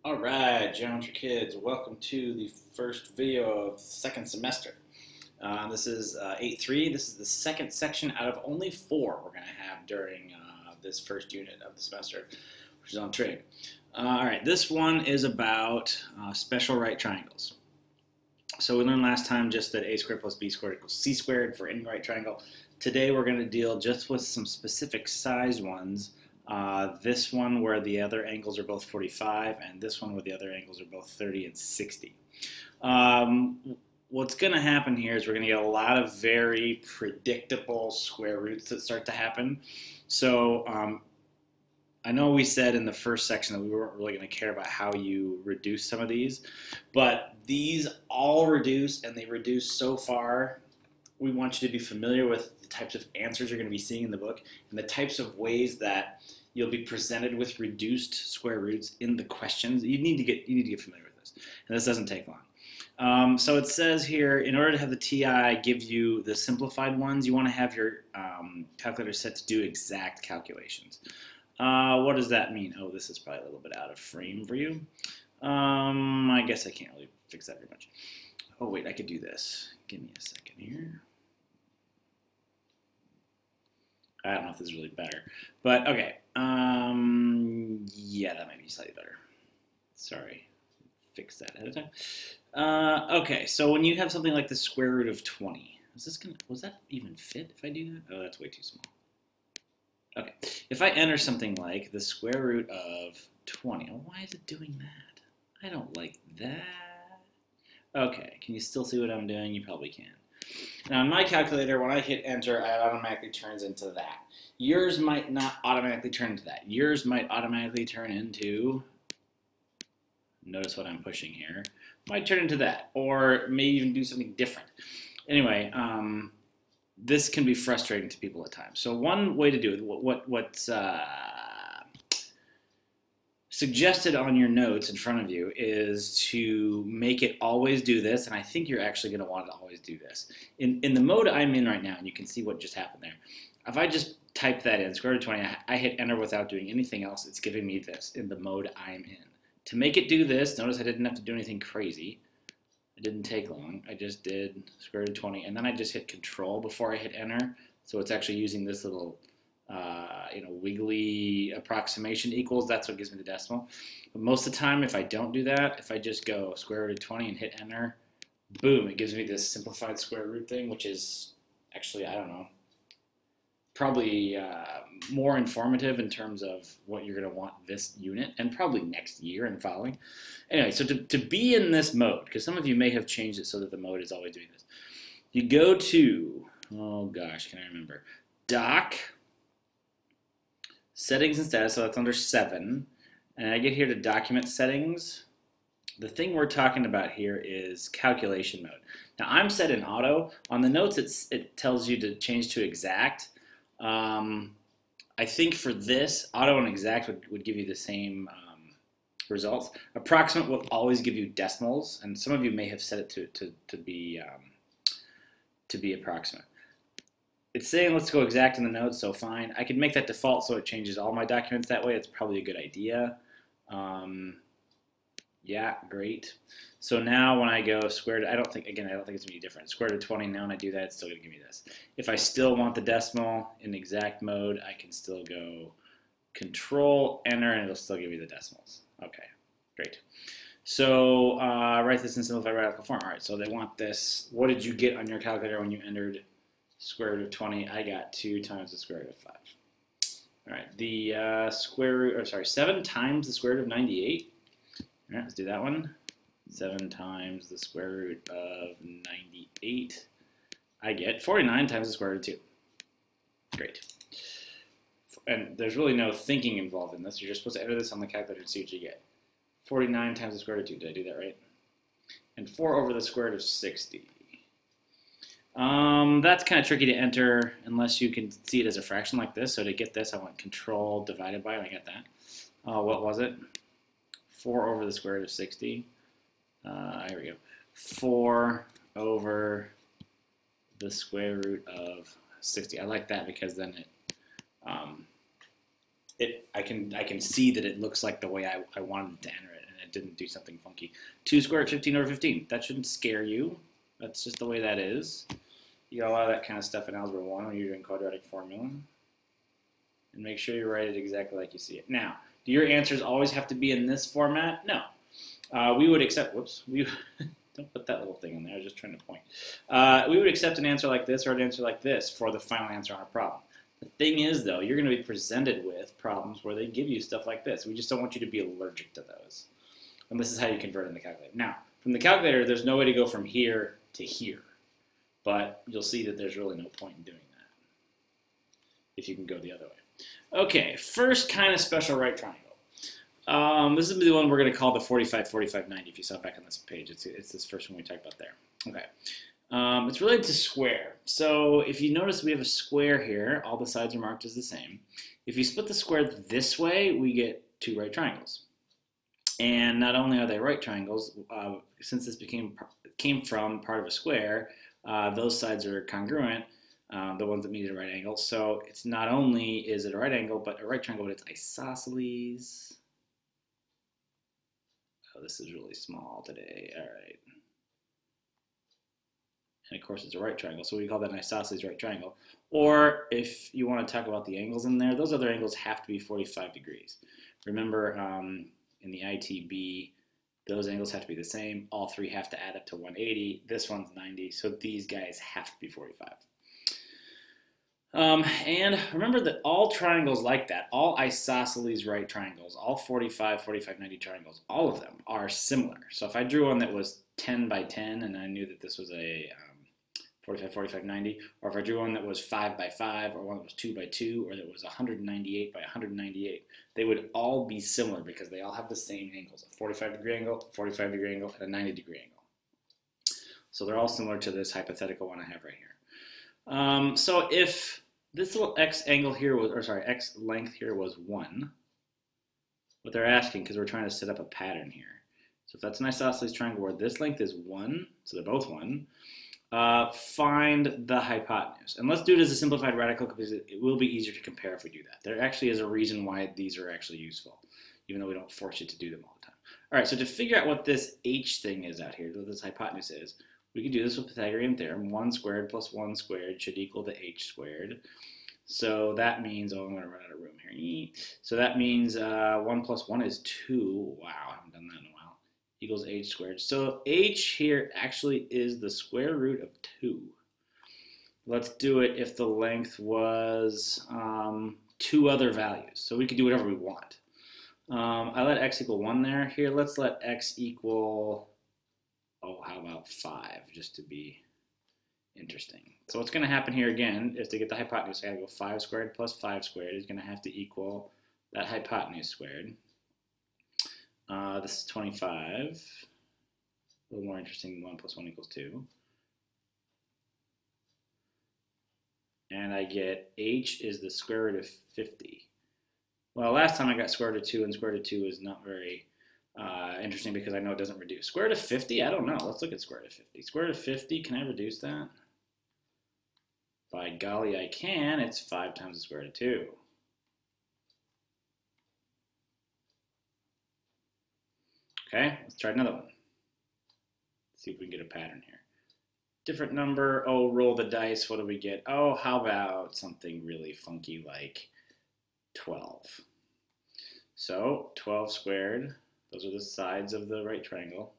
All right, Geometry Kids, welcome to the first video of the second semester. This is 8.3. This is the second section out of only 4 we're going to have during this first unit of the semester, which is on trig. All right, this one is about special right triangles. So we learned last time just that a squared plus b squared equals c squared for any right triangle. Today we're going to deal just with some specific sized ones. This one where the other angles are both 45, and this one where the other angles are both 30 and 60. What's going to happen here is we're going to get a lot of very predictable square roots that start to happen. So I know we said in the first section that we weren't really going to care about how you reduce some of these, but these all reduce, and they reduce so far. We want you to be familiar with the types of answers you're going to be seeing in the book and the types of ways that you'll be presented with reduced square roots in the questions. You need to get familiar with this, and this doesn't take long. So it says here, in order to have the TI give you the simplified ones, you want to have your calculator set to do exact calculations. What does that mean? Oh, this is probably a little bit out of frame for you. I guess I can't really fix that very much. Oh wait, I could do this. Give me a second here. I don't know if this is really better, but okay. Yeah, that might be slightly better. Sorry, fix that ahead of time. Okay, so when you have something like the square root of 20, was that even fit if I do that? Oh, that's way too small. Okay, if I enter something like the square root of 20, oh, why is it doing that? I don't like that. Okay, can you still see what I'm doing? You probably can. Now, in my calculator, when I hit enter, it automatically turns into that. Yours might not automatically turn into that. Yours might automatically turn into, notice what I'm pushing here, might turn into that, or maybe even do something different. Anyway, this can be frustrating to people at times. So one way to do it, what's suggested on your notes in front of you is to make it always do this, and I think you're actually going to want to always do this. In the mode I'm in right now, and you can see what just happened there, if I just type that in, square root of 20, I hit enter without doing anything else, it's giving me this in the mode I'm in. To make it do this, notice I didn't have to do anything crazy. It didn't take long. I just did square root of 20, and then I just hit control before I hit enter, so it's actually using this little wiggly approximation equals. That's what gives me the decimal. But most of the time, if I don't do that, if I just go square root of 20 and hit enter, boom, it gives me this simplified square root thing, which is actually, I don't know, probably more informative in terms of what you're going to want this unit, and probably next year and following. Anyway, so to be in this mode, because some of you may have changed it so that the mode is always doing this, you go to, oh gosh, can I remember, Doc, Settings and Status, so that's under 7, and I get here to Document Settings. The thing we're talking about here is Calculation Mode. Now I'm set in Auto. On the notes it tells you to change to Exact. I think for this, Auto and Exact would give you the same results. Approximate will always give you decimals, and some of you may have set it to be approximate. It's saying let's go exact in the notes, so fine. I could make that default so it changes all my documents that way. It's probably a good idea. Yeah, great. So now when I go square root, I don't think it's going to be different. Square root of 20, now when I do that, it's still going to give me this. If I still want the decimal in exact mode, I can still go control, enter, and it'll still give me the decimals. Okay, great. So write this in simplified radical form. All right, so they want this. What did you get on your calculator when you entered square root of 20? I got 2 times the square root of 5. All right, the 7 times the square root of 98. All right, let's do that one. 7 times the square root of 98. I get 49 times the square root of 2. Great. And there's really no thinking involved in this. You're just supposed to enter this on the calculator and see what you get. 49 times the square root of 2. Did I do that right? And 4 over the square root of 60. That's kind of tricky to enter unless you can see it as a fraction like this. So to get this, I want control divided by, and I get that. What was it? 4 over the square root of 60. Here we go. 4 over the square root of 60. I like that because then I can see that it looks like the way I wanted to enter it, and it didn't do something funky. 2 squared root 15 over 15. That shouldn't scare you. That's just the way that is. You got a lot of that kind of stuff in Algebra 1 when you're doing quadratic formula. And make sure you write it exactly like you see it. Now, do your answers always have to be in this format? No. We would accept, whoops, don't put that little thing in there, I was just trying to point. We would accept an answer like this or an answer like this for the final answer on a problem. The thing is, though, you're going to be presented with problems where they give you stuff like this. We just don't want you to be allergic to those. And this is how you convert it in the calculator. Now, from the calculator, there's no way to go from here to here. But you'll see that there's really no point in doing that if you can go the other way. Okay, first kind of special right triangle. This is the one we're going to call the 45, 45, 90, if you saw back on this page. It's this first one we talked about there. Okay. It's related to square. So if you notice we have a square here, all the sides are marked as the same. If you split the square this way, we get 2 right triangles. And not only are they right triangles, since this came from part of a square, those sides are congruent, the ones that meet at a right angle. So it's not only is it a right angle, but a right triangle, but it's isosceles. Oh, this is really small today. All right. And of course, it's a right triangle, so we call that an isosceles right triangle. Or if you want to talk about the angles in there, those other angles have to be 45 degrees. Remember, in the ITB, those angles have to be the same. All 3 have to add up to 180. This one's 90, so these guys have to be 45. And remember that all triangles like that, all isosceles right triangles, all 45, 45, 90 triangles, all of them are similar. So if I drew one that was 10 by 10 and I knew that this was a 45, 45, 90, or if I drew one that was 5 by 5, or one that was 2 by 2, or that was 198 by 198, they would all be similar because they all have the same angles, a 45-degree angle, a 45-degree angle, and a 90-degree angle. So they're all similar to this hypothetical one I have right here. So if this little x angle here was, or sorry, x length here was 1, what they're asking, because we're trying to set up a pattern here. So if that's an isosceles triangle where this length is 1, so they're both 1, find the hypotenuse. And let's do it as a simplified radical because it will be easier to compare if we do that. There actually is a reason why these are actually useful, even though we don't force you to do them all the time. All right, so to figure out what this h thing is out here, what this hypotenuse is, we can do this with Pythagorean theorem. 1 squared plus 1 squared should equal to h squared. So that means, oh, I'm going to run out of room here. So that means 1 plus 1 is 2. Wow, I haven't done that in a while. Equals h squared. So h here actually is the square root of 2. Let's do it if the length was 2 other values. So we could do whatever we want. I let x equal 1 there. Here, let's let x equal, oh, how about 5, just to be interesting. So what's going to happen here again is to get the hypotenuse, I got to go 5 squared plus 5 squared is going to have to equal that hypotenuse squared. This is 25. A little more interesting than 1 plus 1 equals 2. And I get h is the square root of 50. Well, last time I got square root of 2, and square root of 2 is not very interesting because I know it doesn't reduce. Square root of 50? I don't know. Let's look at square root of 50. Square root of 50, can I reduce that? By golly, I can. It's 5 times the square root of 2. Okay, let's try another one. Let's see if we can get a pattern here. Different number. Oh, roll the dice. What do we get? Oh, how about something really funky like 12? So 12 squared. Those are the sides of the right triangle.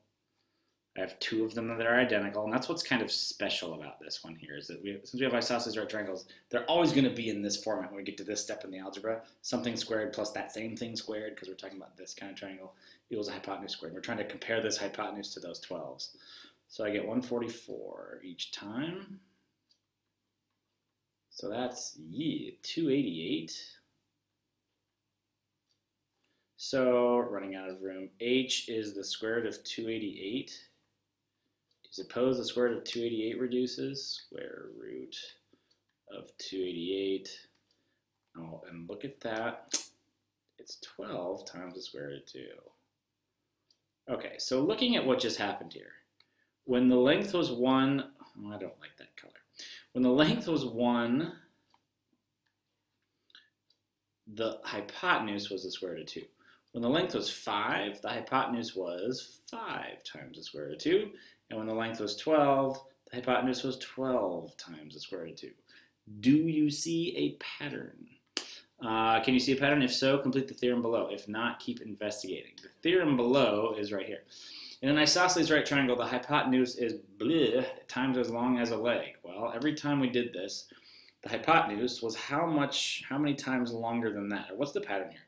I have 2 of them that are identical, and that's what's kind of special about this one here, is that since we have isosceles right triangles, they're always going to be in this format when we get to this step in the algebra. Something squared plus that same thing squared, because we're talking about this kind of triangle, equals a hypotenuse squared. We're trying to compare this hypotenuse to those 12s. So I get 144 each time. So that's 288. So running out of room, h is the square root of 288. Suppose the square root of 288 reduces, square root of 288. Oh, and look at that. It's 12 times the square root of 2. Okay, so looking at what just happened here. When the length was 1, oh, I don't like that color. When the length was 1, the hypotenuse was the square root of 2. When the length was 5, the hypotenuse was 5 times the square root of 2. And when the length was 12, the hypotenuse was 12 times the square root of 2. Do you see a pattern? Can you see a pattern? If so, complete the theorem below. If not, keep investigating. The theorem below is right here. In an isosceles right triangle, the hypotenuse is times as long as a leg. Well, every time we did this, the hypotenuse was how many times longer than that? Or what's the pattern here?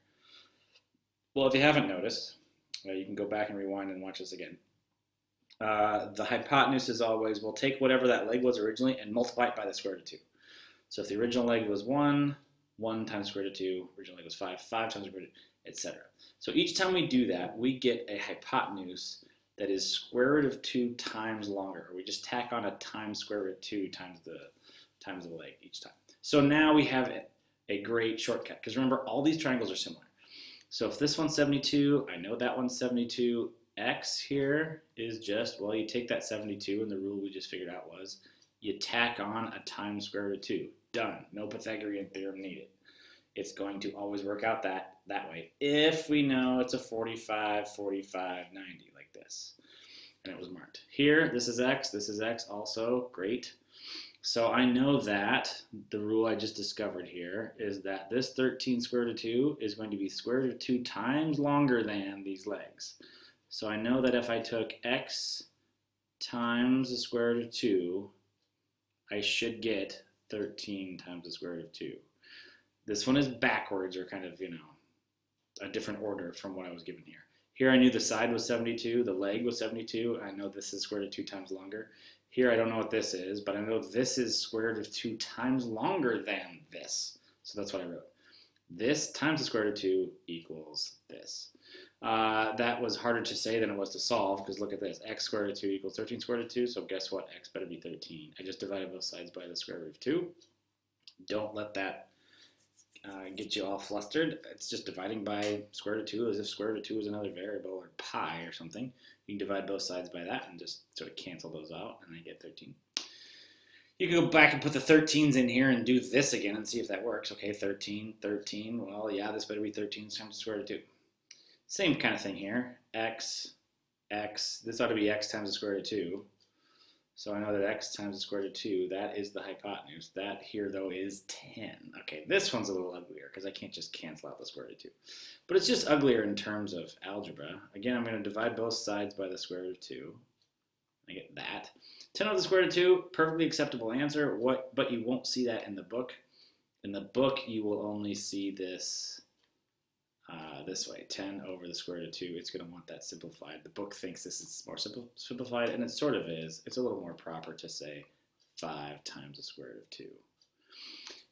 Well, if you haven't noticed, you can go back and rewind and watch this again. The hypotenuse is always, we'll take whatever that leg was originally and multiply it by the square root of 2. So if the original leg was 1, 1 times square root of 2, original leg was 5, 5 times square root of 2, etc. So each time we do that, we get a hypotenuse that is square root of 2 times longer. Or we just tack on a times square root of 2 times the leg each time. So now we have a great shortcut. Because remember, all these triangles are similar. So if this one's 72, I know that one's 72. X here is just, well, you take that 72, and the rule we just figured out was you tack on a times square root of 2. Done. No Pythagorean theorem needed. It's going to always work out that way. If we know it's a 45, 45, 90, like this. And it was marked. Here, this is X also. Great. So I know that the rule I just discovered here is that this 13 square root of 2 is going to be square root of 2 times longer than these legs. So I know that if I took X times the square root of 2, I should get 13 times the square root of 2. This one is backwards, or kind of, a different order from what I was given here. Here I knew the side was 72, the leg was 72, I know this is square root of 2 times longer. Here I don't know what this is, but I know this is square root of 2 times longer than this. So that's what I wrote. This times the square root of 2 equals this. That was harder to say than it was to solve, because look at this. X square root of 2 equals 13 square root of 2, so guess what? X better be 13. I just divided both sides by the square root of 2. Don't let that get you all flustered. It's just dividing by square root of 2 as if square root of 2 is another variable or pi or something. You can divide both sides by that and just sort of cancel those out, and I get 13. You can go back and put the 13s in here and do this again and see if that works. Okay, 13, 13. Well, yeah, this better be 13 times the square root of 2. Same kind of thing here. X, this ought to be x times the square root of 2. So I know that x times the square root of 2, that is the hypotenuse. That here, though, is 10. Okay, this one's a little uglier because I can't just cancel out the square root of 2. But it's just uglier in terms of algebra. Again, I'm going to divide both sides by the square root of 2. I get that. 10 over the square root of 2, perfectly acceptable answer, but you won't see that in the book. In the book, you will only see this this way, 10 over the square root of 2. It's going to want that simplified. The book thinks this is more simplified, and it sort of is. It's a little more proper to say 5 times the square root of 2.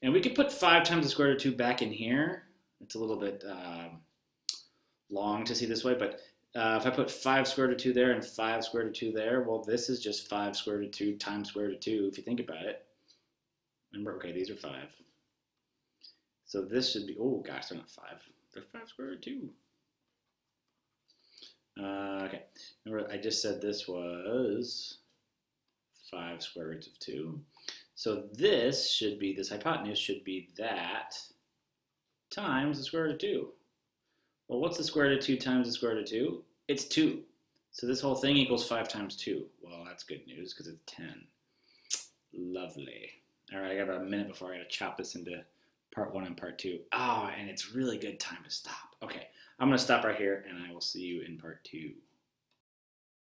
And we could put 5 times the square root of 2 back in here. It's a little bit long to see this way, but if I put 5 square root of 2 there and 5 square root of 2 there, well, this is just 5 square root of 2 times square root of 2, if you think about it. Remember, okay, these are 5. So this should be, oh gosh, they're not 5. They're 5 square root of 2. Okay, remember I just said this was 5 square roots of 2. So this should be, this hypotenuse should be that times the square root of 2. Well, what's the square root of 2 times the square root of 2? It's 2. So this whole thing equals 5 times 2. Well, that's good news because it's 10. Lovely. All right, I got about a minute before I got to chop this into part 1 and part 2. Oh, and it's really good time to stop. Okay, I'm going to stop right here, and I will see you in part 2.